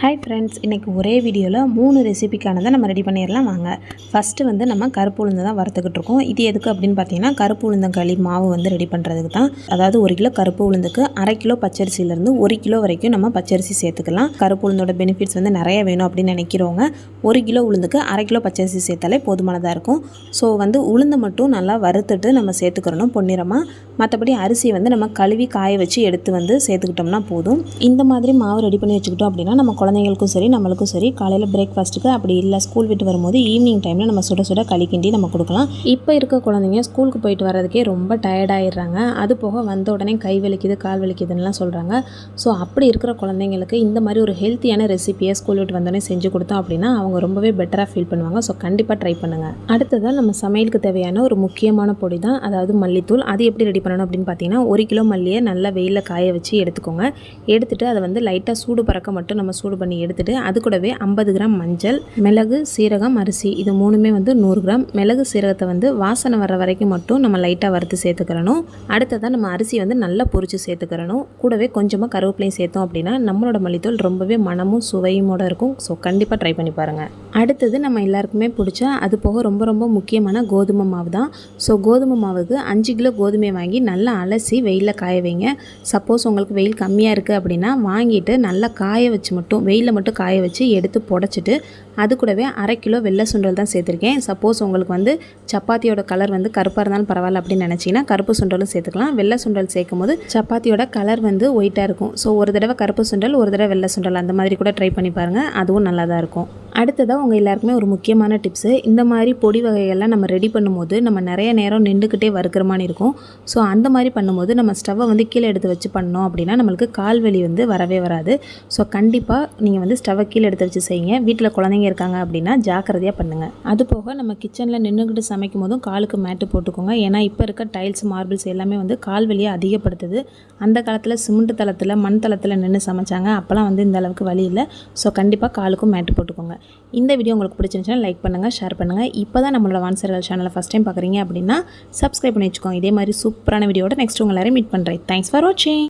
Hi friends, இன்றைக்கி ஒரே வீடியோவில் 3 ரெசிபிக்கானதை நம்ம ரெடி பண்ணிடலாம் வாங்க. ஃபஸ்ட்டு வந்து நம்ம கருப்பு உளுந்து தான் வறுத்துக்கிட்டு இருக்கோம். இது எதுக்கு அப்படின்னு பார்த்தீங்கன்னா, கருப்பு உளுந்தங்களி மாவு வந்து ரெடி பண்ணுறதுக்கு தான். அதாவது 1 கிலோ கருப்பு உளுந்துக்கு 1/2 கிலோ பச்சரிசியிலேருந்து 1 கிலோ வரைக்கும் நம்ம பச்சரிசி சேர்த்துக்கலாம். கருப்பு உளுந்தோட பெனிஃபிட்ஸ் வந்து நிறைய வேணும் அப்படின்னு நினைக்கிறவங்க 1 கிலோ உளுந்துக்கு 1/2 கிலோ பச்சரிசி சேர்த்தாலே போதுமானதாக இருக்கும். ஸோ வந்து உளுந்தை மட்டும் நல்லா வறுத்துட்டு நம்ம சேர்த்துக்கிறணும் பொன்னிறமாக. மற்றபடி அரிசியை வந்து நம்ம கழுவி காய வச்சு எடுத்து வந்து சேர்த்துக்கிட்டோம்னா போதும். இந்த மாதிரி மாவு ரெடி பண்ணி வச்சுக்கிட்டோம் அப்படின்னா நம்ம குழந்தைங்களுக்கும் சரி நம்மளுக்கும் சரி காலையில் பிரேக்ஃபாஸ்ட்டுக்கு, அப்படி இல்லை ஸ்கூல் விட்டு வரும்போது ஈவினிங் டைமில் நம்ம சுட சுட களி கிண்டி நம்ம கொடுக்கலாம். இப்போ இருக்க குழந்தைங்க ஸ்கூலுக்கு போயிட்டு வர்றதுக்கே ரொம்ப டயர்டாயிடுறாங்க. அது போக வந்த உடனே கை வலிக்குது கால் வலிக்குதுன்னுலாம் சொல்கிறாங்க. ஸோ அப்படி இருக்கிற குழந்தைங்களுக்கு இந்த மாதிரி ஒரு ஹெல்த்தியான ரெசிபியை ஸ்கூல் விட்டு வந்தோடனே செஞ்சு கொடுத்தோம் அப்படின்னா அவங்க ரொம்பவே பெட்டராக ஃபீல் பண்ணுவாங்க. ஸோ கண்டிப்பாக ட்ரை பண்ணுங்கள். அடுத்ததாக நம்ம சமையலுக்கு தேவையான ஒரு முக்கியமான பொடி தான், அதாவது மல்லித்தூள். அது எப்படி ரெடி பண்ணணும் அப்படின்னு பார்த்தீங்கன்னா, 1 கிலோ மல்லியை நல்லா வெயிலில் காய வச்சு எடுத்துக்கோங்க. எடுத்துகிட்டு அதை வந்து லைட்டாக சூடு பறக்க மட்டும் நம்ம சூடு பண்ணி எடுத்துகிட்டு அது கூடவே 50 கிராம் மஞ்சள், மிளகு, சீரகம், அரிசி இது மூணுமே வந்து 100 கிராம். மிளகு சீரகத்தை வந்து வாசனை வர வரைக்கும் மட்டும் நம்ம லைட்டாக வறுத்து சேர்த்துக்கிறணும். அடுத்ததான் நம்ம அரிசி வந்து நல்லா பொரிச்சு சேர்த்துக்கிறணும். கூடவே கொஞ்சமாக கருவேப்பிலையும் சேர்த்தோம் அப்படின்னா நம்மளோட மல்லித்தூள் ரொம்பவே மனமும் சுவையுமோட இருக்கும். ஸோ கண்டிப்பாக ட்ரை பண்ணி பாருங்கள். அடுத்தது நம்ம எல்லாருக்குமே பிடிச்ச, அது போக ரொம்ப ரொம்ப முக்கியமான கோதுமை மாவு தான். ஸோ கோதுமை மாவுக்கு 5 கிலோ கோதுமையை வாங்கி நல்லா அலசி வெயிலில் காய வைங்க. சப்போஸ் உங்களுக்கு வெயில் கம்மியாக இருக்குது அப்படின்னா வாங்கிட்டு நல்லா காய வச்சு மட்டும் வெயிலில் மட்டும் காய வச்சு எடுத்து புடச்சிட்டு அது கூடவே 1/2 கிலோ வெள்ளை சுண்டல் தான் சேர்த்துருக்கேன். சப்போஸ் உங்களுக்கு வந்து சப்பாத்தியோட கலர் வந்து கருப்பாக இருந்தாலும் பரவாயில்ல அப்படின்னு நினச்சிங்கன்னா கருப்பு சுண்டலும் சேர்த்துக்கலாம். வெள்ளை சுண்டல் சேர்க்கும் போது சப்பாத்தியோட கலர் வந்து ஒயிட்டாக இருக்கும். ஸோ ஒரு தடவை கருப்பு சுண்டல் ஒரு தடவை வெள்ளை சுண்டல் அந்த மாதிரி கூட ட்ரை பண்ணி பாருங்கள், அதுவும் நல்லா தான் இருக்கும். அடுத்ததாக உங்கள் எல்லாருக்குமே ஒரு முக்கியமான டிப்ஸு, இந்த மாதிரி பொடி வகைகள்லாம் நம்ம ரெடி பண்ணும்போது நம்ம நிறைய நேரம் நின்றுக்கிட்டே வறுக்கிற மாதிரி இருக்கும். ஸோ அந்த மாதிரி பண்ணும்போது நம்ம ஸ்டவ்வை வந்து கீழே எடுத்து வச்சு பண்ணோம் அப்படின்னா நம்மளுக்கு கால் வலி வந்து வரவே வராது. ஸோ கண்டிப்பாக நீங்கள் வந்து ஸ்டவ்வை கீழே எடுத்து வச்சு செய்யுங்க. வீட்டில் குழந்தைங்க இருக்காங்க அப்படின்னா ஜாக்கிரதையாக பண்ணுங்கள். அது போக நம்ம கிச்சனில் நின்றுக்கிட்டு சமைக்கும் போதும் காலுக்கு மேட்டு போட்டுக்கோங்க. ஏன்னா இப்போ இருக்க டைல்ஸ், மார்பிள்ஸ் எல்லாமே வந்து கால் வலியை அதிகப்படுத்துது. அந்த காலத்தில் சிமெண்ட் தளத்தில், மண் தளத்தில் நின்று சமைச்சாங்க. அப்போலாம் வந்து இந்த அளவுக்கு வலி இல்லை. ஸோ கண்டிப்பாக காலுக்கும் மேட்டு போட்டுக்கோங்க. இந்த வீடியோ உங்களுக்கு பிடிச்சிருந்துச்சுன்னா லைக் பண்ணுங்கள், ஷேர் பண்ணுங்கள். இப்போ தான் நம்மளோட வான்சர்கள் சேனலை ஃபஸ்ட் டைம் பார்க்குறீங்க அப்படின்னா சப்ஸ்கிரைப் பண்ணி வச்சுக்கோங்க. இதே மாதிரி சூப்பரான வீடியோட நெக்ஸ்ட் உங்கள் எல்லாரையும் மீட் பண்ணுறேன். தேங்க்ஸ் ஃபார் வாட்சிங்.